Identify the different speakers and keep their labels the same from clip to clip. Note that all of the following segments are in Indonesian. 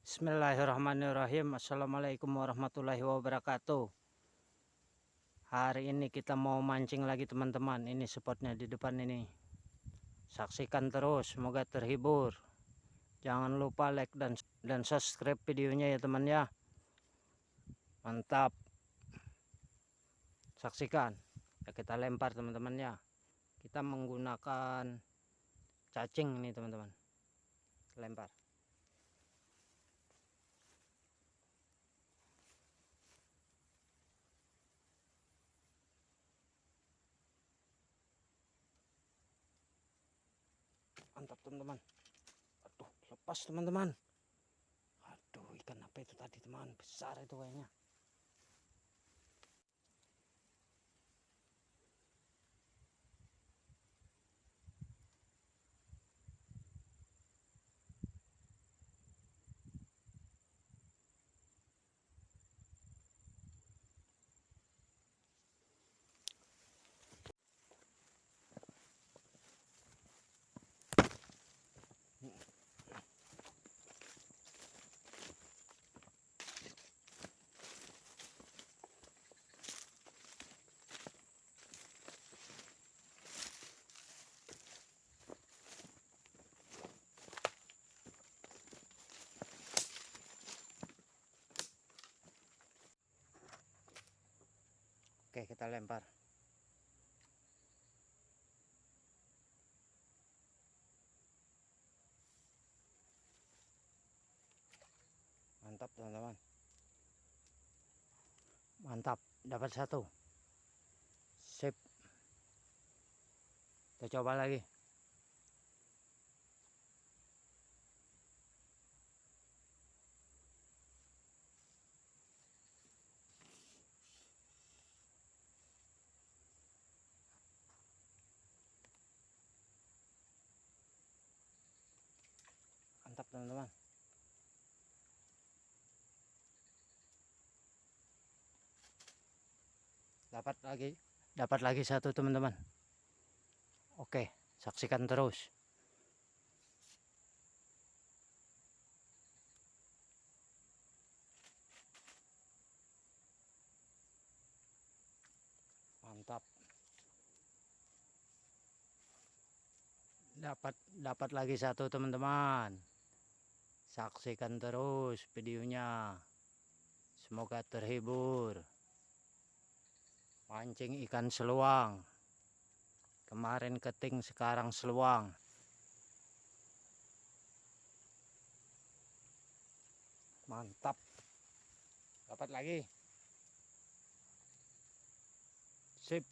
Speaker 1: Bismillahirrahmanirrahim. Assalamualaikum warahmatullahi wabarakatuh. Hari ini kita mau mancing lagi teman-teman. Ini spotnya di depan ini. Saksikan terus, semoga terhibur. Jangan lupa like dan subscribe videonya ya teman ya. Mantap. Saksikan. Ya, kita lempar teman-teman ya. Kita menggunakan cacing ini teman-teman. Lempar. Mantap teman-teman. Aduh, lepas teman-teman. Aduh, ikan apa itu tadi teman? Besar itu kayaknya. Oke, kita lempar. Mantap teman-teman. Mantap, dapat satu. Sip. Kita coba lagi. Mantap teman-teman. Dapat lagi satu teman-teman. Oke, saksikan terus. Mantap. Dapat lagi satu teman-teman. Saksikan terus videonya. Semoga terhibur. Mancing ikan seluang. Kemarin keting, sekarang seluang. Mantap. Dapat lagi. Sip.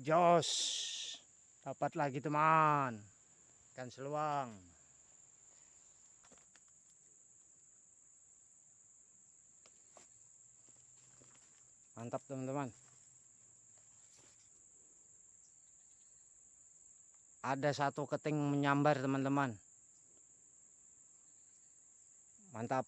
Speaker 1: Jos. Dapat lagi teman. Ikan seluang. Mantap teman-teman. Ada satu keting menyambar teman-teman. Mantap.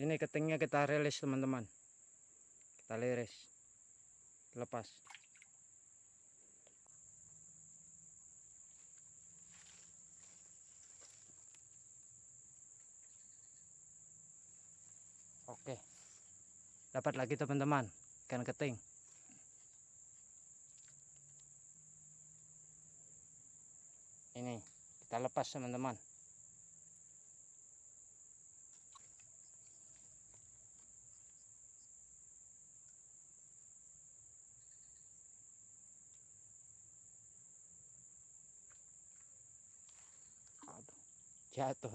Speaker 1: Ini ketingnya kita rilis teman-teman. Kita liris. Lepas. Oke. Dapat lagi teman-teman. Ikan keting. Ini kita lepas teman-teman. Aduh, jatuh.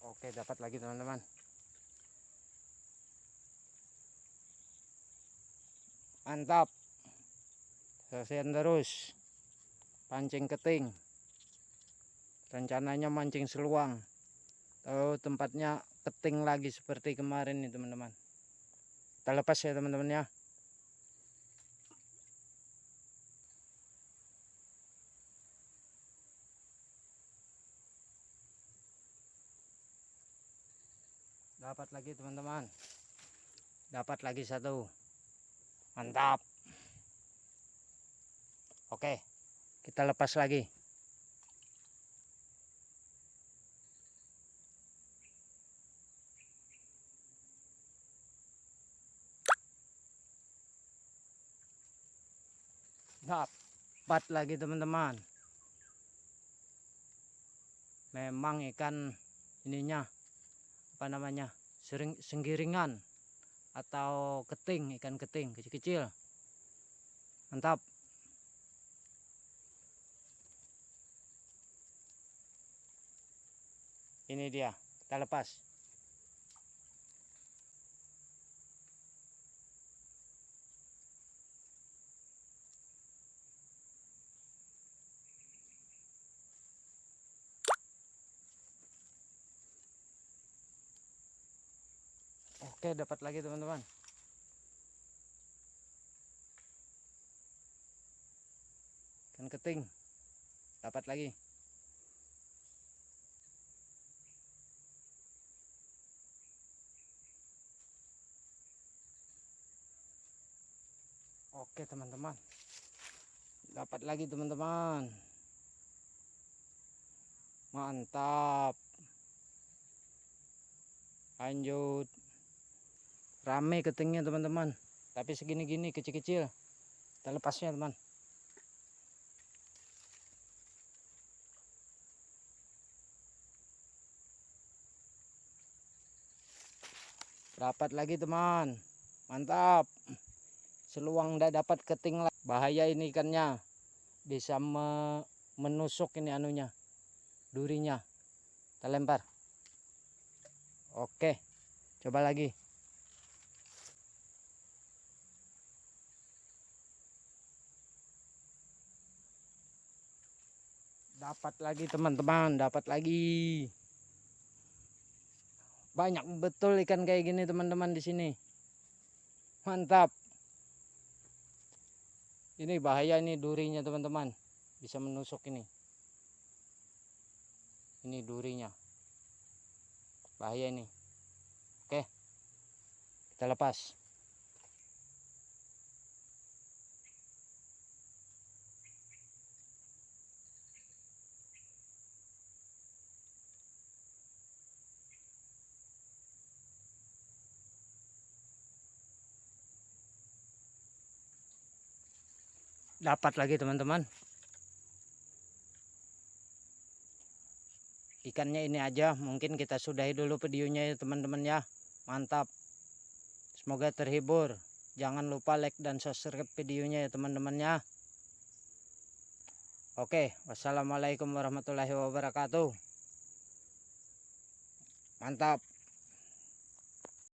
Speaker 1: Oke, dapat lagi teman-teman. Mantap. Selesaikan terus. Pancing keting. Rencananya mancing seluang. Tahu tempatnya keting lagi seperti kemarin nih teman-teman. Kita lepas ya teman-teman ya. Dapat lagi teman-teman, dapat lagi satu, mantap. Oke, kita lepas lagi. Dapat lagi teman-teman. Memang ikan ininya apa namanya, senggiringan atau keting, ikan keting kecil-kecil. Mantap. Ini dia, kita lepas. Oke, dapat lagi teman-teman. Ikan keting, dapat lagi. Oke teman-teman, dapat lagi teman-teman. Mantap. Lanjut. Rame ketingnya teman-teman, tapi segini-gini kecil-kecil. Kita lepasnya teman. Dapat lagi teman, mantap. Seluang udah dapat keting lah. Bahaya ini ikannya, bisa menusuk ini anunya, durinya. Kita lempar. Oke, coba lagi. Dapat lagi teman-teman, dapat lagi. Banyak betul ikan kayak gini teman-teman di sini. Mantap. Ini bahaya ini durinya teman-teman, bisa menusuk ini. Ini durinya, bahaya ini. Oke, kita lepas. Dapat lagi teman-teman. Ikannya ini aja, mungkin kita sudahi dulu videonya ya teman-teman ya. Mantap, semoga terhibur. Jangan lupa like dan subscribe videonya ya teman-teman ya. Oke, wassalamualaikum warahmatullahi wabarakatuh. Mantap.